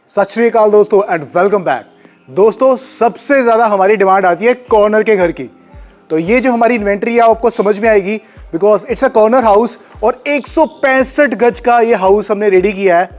सत श्री अकाल दोस्तों एंड वेलकम बैक। दोस्तो65 सबसे ज़्यादा हमारी डिमांड आती है कॉर्नर के घर की। तो ये जो हमारी इन्वेंट्री है आपको समझ में आएगी because it's a corner house और 165 गज का ये हाउस हमने रेडी किया है।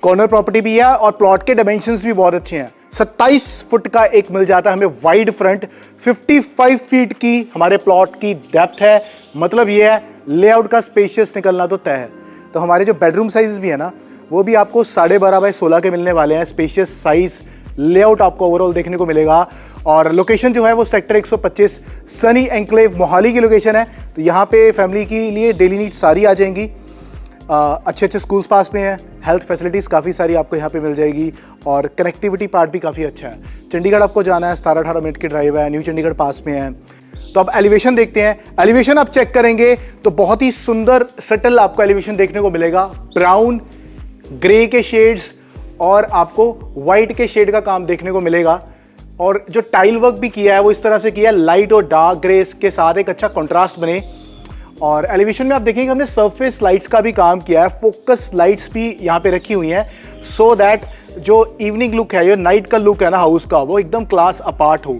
कॉर्नर प्रॉपर्टी भी है और प्लॉट के डायमेंशंस भी बहुत अच्छे हैं। 27 फुट का एक मिल जाता है हमें वाइड फ्रंट, 55 फीट की हमारे प्लॉट की डेप्थ है। मतलब ये है लेआउट का स्पेशियस निकलना तो तय है। तो हमारे जो बेडरूम साइज भी है ना वो भी आपको 12.5 बाय 16 के मिलने वाले हैं। स्पेशियस साइज लेआउट आपको ओवरऑल देखने को मिलेगा और लोकेशन जो है वो सेक्टर 125 सनी एंक्लेव मोहाली की लोकेशन है। तो यहाँ पे फैमिली के लिए डेली नीड्स सारी आ जाएंगी। अच्छे अच्छे स्कूल्स पास में हैं, हेल्थ फैसिलिटीज़ काफ़ी सारी आपको यहाँ पे मिल जाएगी और कनेक्टिविटी पार्ट भी काफ़ी अच्छा है। चंडीगढ़ आपको जाना है, 17-18 मिनट की ड्राइव है, न्यू चंडीगढ़ पास में है। तो अब एलिवेशन देखते हैं। एलिवेशन आप चेक करेंगे तो बहुत ही सुंदर सटल आपको एलिवेशन देखने को मिलेगा। ब्राउन, ग्रे के शेड्स और आपको वाइट के शेड का काम देखने को मिलेगा। और जो टाइल वर्क भी किया है वो इस तरह से किया है, लाइट और डार्क ग्रे के साथ एक अच्छा कंट्रास्ट बने। और एलिवेशन में आप देखेंगे हमने सरफेस लाइट्स का भी काम किया है। फोकस लाइट्स भी यहाँ पे रखी हुई हैं सो दैट जो इवनिंग लुक है, जो नाइट का लुक है ना हाउस का, वो एकदम क्लास अपार्ट हो।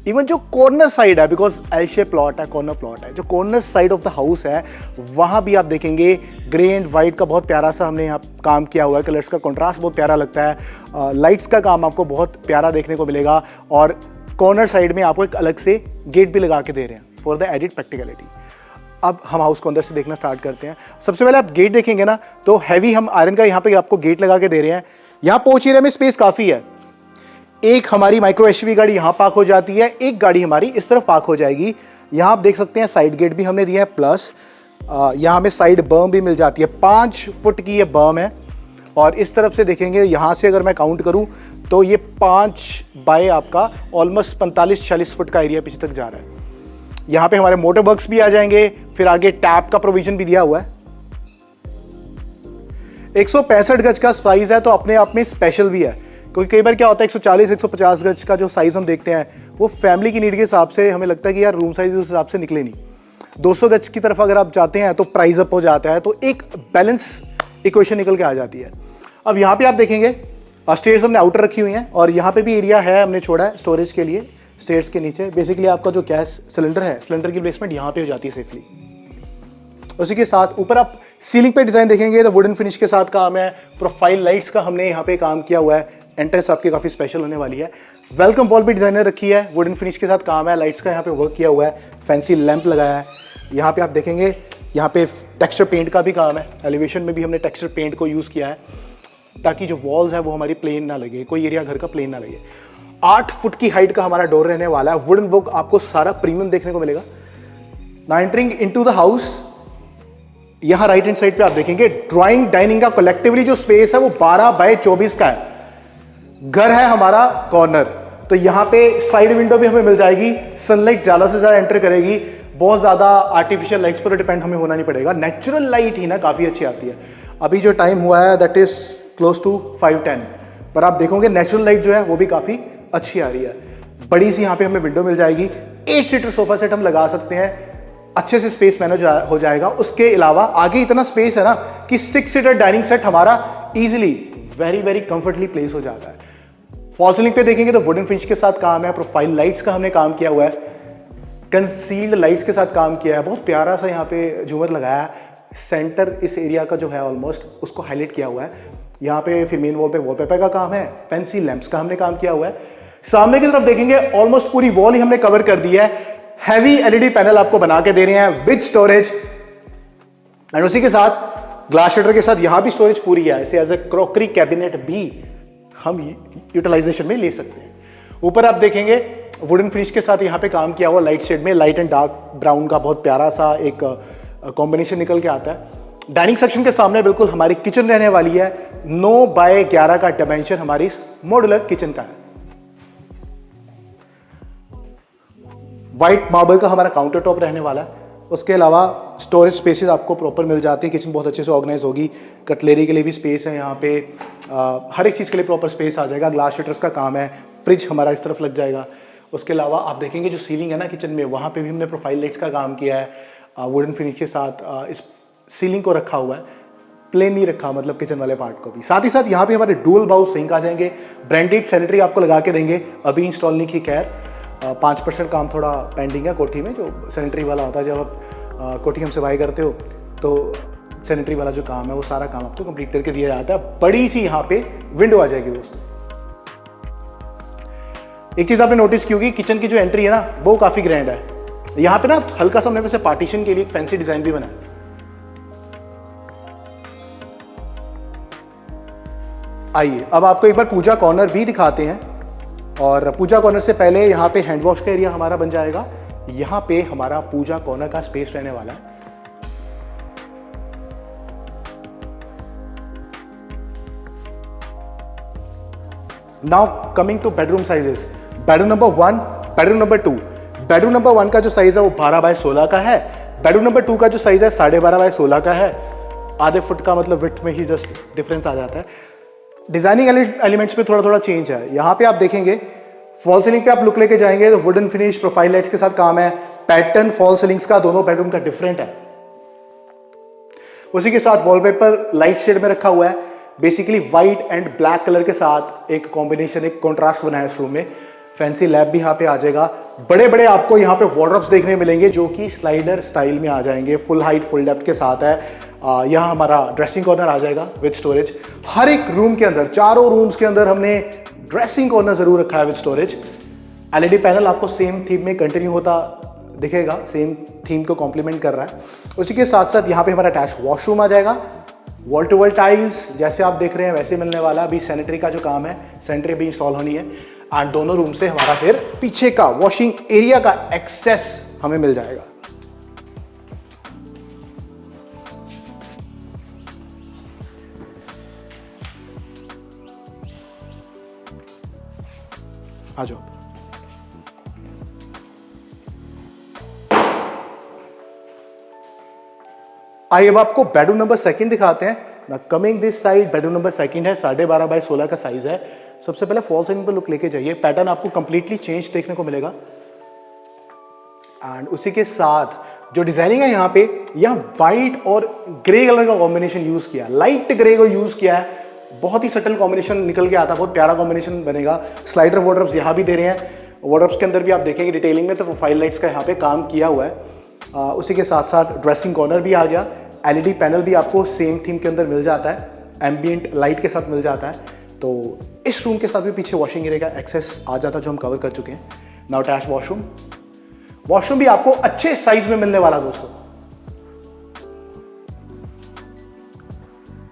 इवन जो कॉर्नर साइड है, बिकॉज एल शेप प्लॉट है, कॉर्नर प्लॉट है, जो corner side of the house है वहाँ भी आप देखेंगे ग्रे एंड वाइट का बहुत प्यारा सा हमने यहाँ काम किया हुआ है। कलर्स का कॉन्ट्रास्ट बहुत प्यारा लगता है। लाइट्स का काम आपको बहुत प्यारा देखने को मिलेगा और कॉर्नर साइड में आपको एक अलग से गेट भी लगा के दे रहे हैं फॉर द एडिड प्रैक्टिकलिटी। अब हम हाउस को अंदर से देखना स्टार्ट करते हैं। सबसे पहले आप गेट देखेंगे ना तो हैवी हम आयरन का यहाँ पे आपको गेट लगा के दे रहे हैं। यहाँ पोच एरिया में स्पेस काफ़ी है। एक हमारी माइक्रो एसयूवी गाड़ी यहाँ पार्क हो जाती है, एक गाड़ी हमारी इस तरफ पार्क हो जाएगी। यहाँ आप देख सकते हैं साइड गेट भी हमने दिया है, प्लस यहाँ हमें साइड बर्म भी मिल जाती है। 5 फुट की ये बर्म है और इस तरफ से देखेंगे यहाँ से अगर मैं काउंट करूँ तो ये 5 बाय आपका ऑलमोस्ट 45-46 फुट का एरिया पीछे तक जा रहा है। यहाँ पे हमारे मोटर वर्क्स भी आ जाएंगे, फिर आगे टैप का प्रोविजन भी दिया हुआ है। 165 गज का साइज है तो अपने आप में स्पेशल भी है, क्योंकि कई बार क्या होता है 140-150 गज का जो साइज हम देखते हैं वो फैमिली की नीड के हिसाब से हमें लगता है कि यार रूम साइज उस हिसाब से निकले नहीं। 200 गज की तरफ अगर आप जाते हैं तो प्राइस अप हो जाता है, तो एक बैलेंस इक्वेशन निकल के आ जाती है। अब यहाँ पे आप देखेंगे स्टेयर्स हमने आउटर रखी हुई हैं और यहाँ पे भी एरिया है हमने छोड़ा है स्टोरेज के लिए। स्टेयर्स के नीचे बेसिकली आपका जो गैस सिलेंडर है, सिलेंडर की प्लेसमेंट यहाँ पे हो जाती है सेफली। उसी के साथ ऊपर आप सीलिंग पे डिजाइन देखेंगे तो वुडन फिनिश के साथ काम है। प्रोफाइल लाइट्स का हमने यहाँ पे काम किया हुआ है। एंट्रेंस आपकी काफी स्पेशल होने वाली है। वेलकम वॉल भी डिजाइनर रखी है, वुडन फिनिश के साथ काम है। लाइट्स का यहाँ पे वर्क किया हुआ है, फैंसी लैंप लगाया है। यहाँ पे आप देखेंगे यहाँ पे टेक्सचर पेंट का भी काम है। एलिवेशन में भी हमने टेक्सचर पेंट को यूज किया है ताकि जो वॉल्स है वो हमारी प्लेन ना लगे, कोई एरिया घर का प्लेन ना लगे। 8 फुट की हाइट का हमारा डोर रहने वाला है। वुडन वर्क आपको सारा प्रीमियम देखने को मिलेगा। Now entering into the house, यहां राइट हैंड साइड पे आप देखेंगे ड्राइंग डाइनिंग का कलेक्टिवली जो स्पेस है वो 12 बाय 24 का है। घर है हमारा कॉर्नर, तो यहां पे साइड विंडो भी हमें मिल जाएगी। सनलाइट ज्यादा से ज्यादा एंटर करेगी। बहुत ज्यादा आर्टिफिशियल लाइट्स पर डिपेंड हमें होना नहीं पड़ेगा। नेचुरल लाइट ही ना काफी अच्छी आती है। अभी जो टाइम हुआ है दैट इज क्लोज टू 5:10, पर आप देखोगे नेचुरल लाइट जो है वो भी काफी अच्छी आ रही है। बड़ी सी यहाँ पे हमें विंडो मिल जाएगी। 8 सीटर सोफा सेट हम लगा सकते हैं, अच्छे से स्पेस मैनेज हो जाएगा। उसके अलावा आगे इतना स्पेस है ना कि 6 सीटर डाइनिंग सेट हमारा इजीली वेरी कंफर्टेबली प्लेस हो जाता है। फॉल सीलिंग पे देखेंगे तो वुडन फिनिश के साथ काम है। प्रोफाइल लाइट्स का हमने काम किया हुआ है, कंसील्ड लाइट्स के साथ काम किया है। बहुत प्यारा सा यहाँ पे झूमर लगाया है। सेंटर इस एरिया का जो है ऑलमोस्ट उसको हाईलाइट किया हुआ है। यहाँ पे फिर मेन वॉल पे वॉलपेपर का काम है, फैंसी लैंप्स का हमने काम किया हुआ है। सामने की तरफ देखेंगे ऑलमोस्ट पूरी वॉल ही हमने कवर कर दी है। हैवी एलईडी पैनल आपको बना के दे रहे हैं विद स्टोरेज एंड उसी के साथ ग्लास शटर के साथ यहाँ भी स्टोरेज पूरी है। इसे एज ए क्रॉकरी कैबिनेट भी हम यूटिलाइजेशन में ले सकते हैं। ऊपर आप देखेंगे वुडन फिनिश के साथ यहाँ पे काम किया हुआ। लाइट शेड में लाइट एंड डार्क ब्राउन का बहुत प्यारा सा एक कॉम्बिनेशन निकल के आता है। डाइनिंग सेक्शन के सामने बिल्कुल हमारी किचन रहने वाली है। 9 बाय 11 का डायमेंशन हमारी मॉड्यूलर किचन का है। व्हाइट मार्बल का हमारा काउंटर टॉप रहने वाला है। उसके अलावा स्टोरेज स्पेसेस आपको प्रॉपर मिल जाती है। किचन बहुत अच्छे से ऑर्गेनाइज होगी। कटलेरी के लिए भी स्पेस है यहाँ पे। हर एक चीज़ के लिए प्रॉपर स्पेस आ जाएगा। ग्लास शटर्स का काम है। फ्रिज हमारा इस तरफ लग जाएगा। उसके अलावा आप देखेंगे जो सीलिंग है ना किचन में, वहाँ पे भी हमने प्रोफाइल लाइट्स का काम किया है। वुडन फिनिश के साथ इस सीलिंग को रखा हुआ है। प्लेन नहीं रखा, मतलब किचन वाले पार्ट को भी। साथ ही साथ यहाँ पे हमारे डुअल बाउल सिंक आ जाएंगे, ब्रांडेड सैनिटरी आपको लगा के देंगे, अभी इंस्टॉल नहीं की खैर, 5% काम थोड़ा पेंडिंग है कोठी में, जो सैनिटरी वाला होता है। जब आप कोठी हमसे बाय करते हो तो सैनिटरी वाला जो काम है वो सारा काम आपको कंप्लीट करके दिया जाता है। बड़ी सी यहाँ पे विंडो आ जाएगी दोस्तों। एक चीज आपने नोटिस की होगी, किचन की जो एंट्री है ना वो काफी ग्रैंड है। यहाँ पे ना हल्का सा हमने वैसे पार्टीशन के लिए एक फैंसी डिजाइन भी बना है। आइए अब आपको एक बार पूजा कॉर्नर भी दिखाते हैं, और पूजा कॉर्नर से पहले यहाँ पे हैंड वॉश का एरिया हमारा बन जाएगा। यहाँ पे हमारा पूजा कॉर्नर का स्पेस रहने वाला है। Now coming two bedroom sizes, bedroom number 1, bedroom number 2। Bedroom number 1 का जो साइज है वो 12x16 का है। बेडरूम नंबर 2 का जो साइज है 12.5x16 का है। आधे फुट का मतलब विड्थ में ही जस्ट डिफरेंस आ जाता है। डिजाइनिंग एलिमेंट्स में थोड़ा थोड़ा चेंज है। यहाँ पे आप देखेंगे फॉल सीलिंग पे आप लुक लेके जाएंगे तो वुडन फिनिश प्रोफाइल लाइट्स के साथ काम है। पैटर्न फॉल सीलिंग्स का दोनों बेडरूम का डिफरेंट है। उसी के साथ वॉलपेपर लाइट शेड में रखा हुआ है। Basically white and black colour के साथ एक कॉम्बिनेशन, एक कॉन्ट्रास्ट बनाया इस रूम में। फैंसी लैब भी यहाँ पे आ जाएगा। बड़े बड़े आपको यहाँ पे वार्डरोब्स देखने मिलेंगे जो कि स्लाइडर स्टाइल में आ जाएंगे, फुल हाइट फुल डेप्थ के साथ है। यहाँ हमारा ड्रेसिंग कॉर्नर आ जाएगा विद स्टोरेज। हर एक रूम के अंदर, चारों रूम्स के अंदर हमने ड्रेसिंग कॉर्नर जरूर रखा है विद स्टोरेज। एलईडी पैनल आपको सेम थीम में कंटिन्यू होता दिखेगा, सेम थीम को कॉम्प्लीमेंट कर रहा है। उसी के साथ साथ यहाँ पे हमारा अटैच वॉशरूम आ जाएगा। वॉल टू वॉल टाइल्स जैसे आप देख रहे हैं वैसे मिलने वाला। अभी सैनिटरी का जो काम है, सैनिटरी भी इंस्टॉल होनी है। एंड दोनों रूम से हमारा फिर पीछे का वॉशिंग एरिया का एक्सेस हमें मिल जाएगा। आ जाओ। आइए अब आपको बेडरूम नंबर 2 दिखाते हैं ना। Coming this side, bedroom number 2 है, 12.5x16 का साइज है। सबसे पहले फॉल सीलिंग पर लुक लेके जाइए। पैटर्न आपको कंप्लीटली चेंज देखने को मिलेगा। एंड उसी के साथ जो डिजाइनिंग है यहाँ पे, यहाँ व्हाइट और ग्रे कलर का कॉम्बिनेशन यूज किया, लाइट ग्रे को यूज किया है। बहुत ही सटल कॉम्बिनेशन निकल के आता है, बहुत प्यारा कॉम्बिनेशन बनेगा। स्लाइडर वार्डरोब्स यहाँ भी दे रहे हैं। वार्डरोब्स के अंदर भी आप देखेंगे डिटेलिंग में तो प्रोफाइल लाइट्स का यहाँ पे काम किया हुआ है। उसी के साथ साथ ड्रेसिंग कॉर्नर भी आ गया। एलईडी पैनल भी आपको सेम थीम के अंदर मिल जाता है, एम्बियंट लाइट के साथ मिल जाता है। तो इस रूम के साथ भी पीछे वॉशिंग एरिया का एक्सेस आ जाता है जो हम कवर कर चुके हैं। Now attach washroom. वॉशरूम भी आपको अच्छे साइज में मिलने वाला दोस्तों।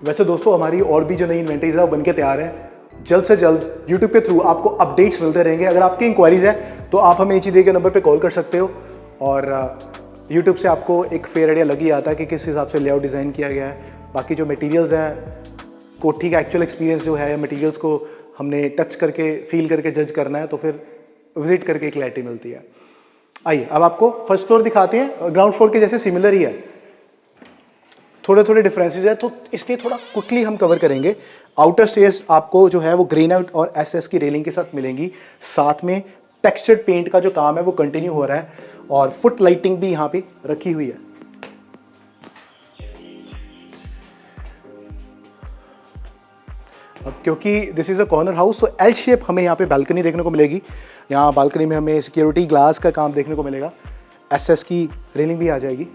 वैसे दोस्तों हमारी और भी जो नई इन्वेंटरीज है वो बनके तैयार है। जल्द से जल्द यूट्यूब के थ्रू आपको अपडेट्स मिलते रहेंगे। अगर आपकी इंक्वायरीज है तो आप हमें नीचे दिए गए नंबर पे कॉल कर सकते हो। और यूट्यूब से आपको एक फेयर आइडिया लग ही आता है कि किस हिसाब से लेआउट डिज़ाइन किया गया है। बाकी जो मटेरियल्स हैं, कोठी का एक्चुअल एक्सपीरियंस जो है, मटेरियल्स को हमने टच करके फील करके जज करना है, तो फिर विजिट करके एक क्लैरिटी मिलती है। आइए अब आपको फर्स्ट फ्लोर दिखाते हैं। ग्राउंड फ्लोर के जैसे सिमिलर ही है, थोड़े थोड़े डिफरेंसेस है, तो इसलिए थोड़ा क्विकली हम कवर करेंगे। आउटर स्टेयर्स आपको जो है वो ग्रेनाइट और एसएस की रेलिंग के साथ मिलेंगी। साथ में टेक्सचर्ड पेंट का जो काम है वो कंटिन्यू हो रहा है, और फुट लाइटिंग भी यहाँ पे रखी हुई है। अब क्योंकि this is a corner house, तो एल शेप हमें यहाँ पे बालकनी देखने को मिलेगी। यहाँ बालकनी में हमें सिक्योरिटी ग्लास का काम देखने को मिलेगा। एसएस की रेलिंग भी आ जाएगी।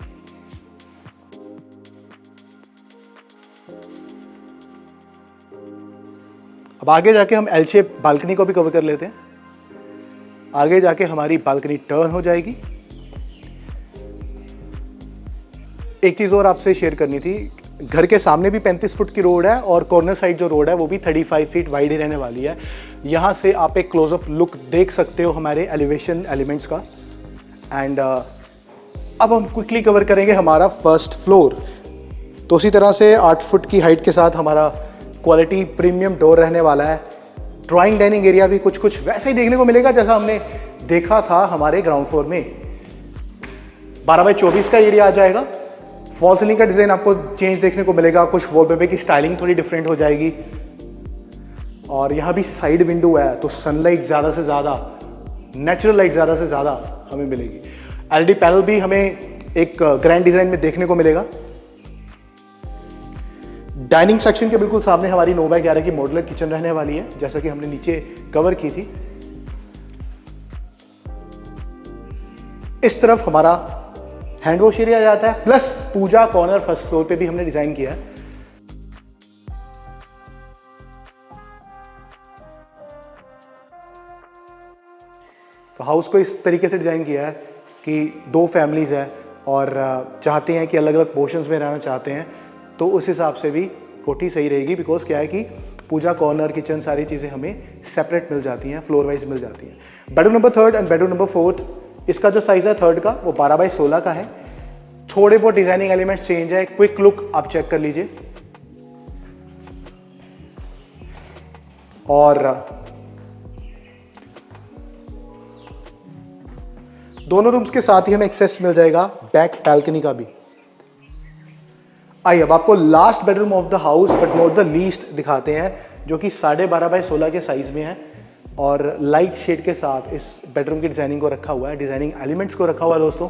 अब आगे जाके हम एल शेप बालकनी को भी कवर कर लेते हैं। आगे जाके हमारी बालकनी टर्न हो जाएगी। एक चीज और आपसे शेयर करनी थी, घर के सामने भी 35 फुट की रोड है और कॉर्नर साइड जो रोड है वो भी 35 फीट वाइड ही रहने वाली है। यहाँ से आप एक क्लोजअप लुक देख सकते हो हमारे एलिवेशन एलिमेंट्स का। एंड अब हम क्विकली कवर करेंगे हमारा फर्स्ट फ्लोर। तो उसी तरह से 8 फुट की हाइट के साथ हमारा क्वालिटी प्रीमियम डोर रहने वाला है। ड्राइंग डाइनिंग एरिया भी कुछ कुछ वैसा ही देखने को मिलेगा जैसा हमने देखा था हमारे ग्राउंड फ्लोर में। 12x24 का एरिया आ जाएगा। फॉल सीलिंग का डिज़ाइन आपको चेंज देखने को मिलेगा, कुछ वॉलपेपर की स्टाइलिंग थोड़ी डिफरेंट हो जाएगी। और यहाँ भी साइड विंडो है तो सनलाइट ज़्यादा से ज़्यादा, नेचुरल लाइट ज़्यादा से ज़्यादा हमें मिलेगी। एलईडी पैनल भी हमें एक ग्रैंड डिज़ाइन में देखने को मिलेगा। डाइनिंग सेक्शन के बिल्कुल सामने हमारी 9x11 की मॉड्यूलर किचन रहने वाली है, जैसा कि हमने नीचे कवर की थी। इस तरफ हमारा हैंड वॉश एरिया जाता है, प्लस पूजा कॉर्नर फर्स्ट फ्लोर पे भी हमने डिजाइन किया है। तो हाउस को इस तरीके से डिजाइन किया है कि 2 फैमिलीज है और चाहते हैं कि अलग अलग पोर्शंस में रहना चाहते हैं, तो उस हिसाब से भी कोठी सही रहेगी। बिकॉज क्या है कि पूजा कॉर्नर किचन सारी चीज़ें हमें सेपरेट मिल जाती हैं, फ्लोर वाइज मिल जाती हैं। Bedroom number 3 and bedroom number 4, इसका जो साइज़ है 3 का वो 12x16 का है। थोड़े बहुत डिजाइनिंग एलिमेंट्स चेंज है, क्विक लुक आप चेक कर लीजिए। और दोनों रूम्स के साथ ही हमें एक्सेस मिल जाएगा बैक बैल्कनी का भी। आइए अब आपको last bedroom of the house but not the least दिखाते हैं, जो कि 12.5x16 के साइज में है और लाइट शेड के साथ इस बेडरूम की डिजाइनिंग को रखा हुआ है, डिजाइनिंग एलिमेंट्स को रखा हुआ है दोस्तों।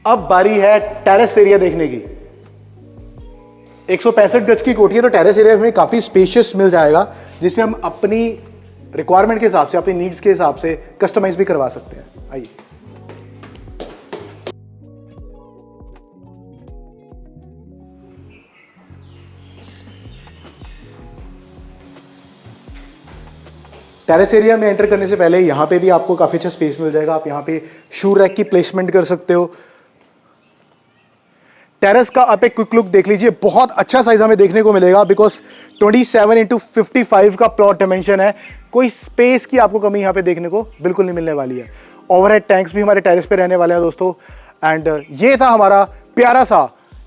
अब बारी है टेरेस एरिया देखने की। 165 गज की कोठी है, तो टेरेस एरिया में काफी स्पेशियस मिल जाएगा, जिसे हम अपनी रिक्वायरमेंट के हिसाब से, अपनी नीड्स के हिसाब से कस्टमाइज भी करवा सकते हैं। आइए टेरेस एरिया में एंटर करने से पहले यहाँ पे भी आपको काफी अच्छा स्पेस मिल जाएगा। आप यहाँ पे शू रैक की प्लेसमेंट कर सकते हो। टेरेस का आप एक क्विक लुक देख लीजिए, बहुत अच्छा साइज हमें देखने को मिलेगा बिकॉज 27x55 का प्लॉट डायमेंशन है। कोई स्पेस की आपको कमी यहाँ पे देखने को बिल्कुल नहीं मिलने वाली है। ओवरहेड टैंक्स भी हमारे टेरेस पे रहने वाले हैं दोस्तों। एंड ये था हमारा प्यारा सा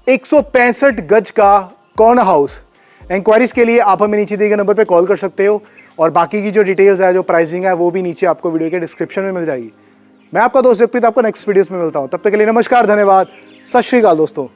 165 गज का कॉर्नर हाउस। इंक्वायरीज के लिए आप हमें नीचे दिए गए नंबर पे कॉल कर सकते हो और बाकी की जो डिटेल्स है, जो प्राइसिंग है, वो भी नीचे आपको वीडियो के डिस्क्रिप्शन में मिल जाएगी। मैं आपका दोस्त जगप्रीत आपको नेक्स्ट वीडियोस में मिलता हूँ। तब तक के लिए नमस्कार, धन्यवाद, सत श्री अकाल दोस्तों।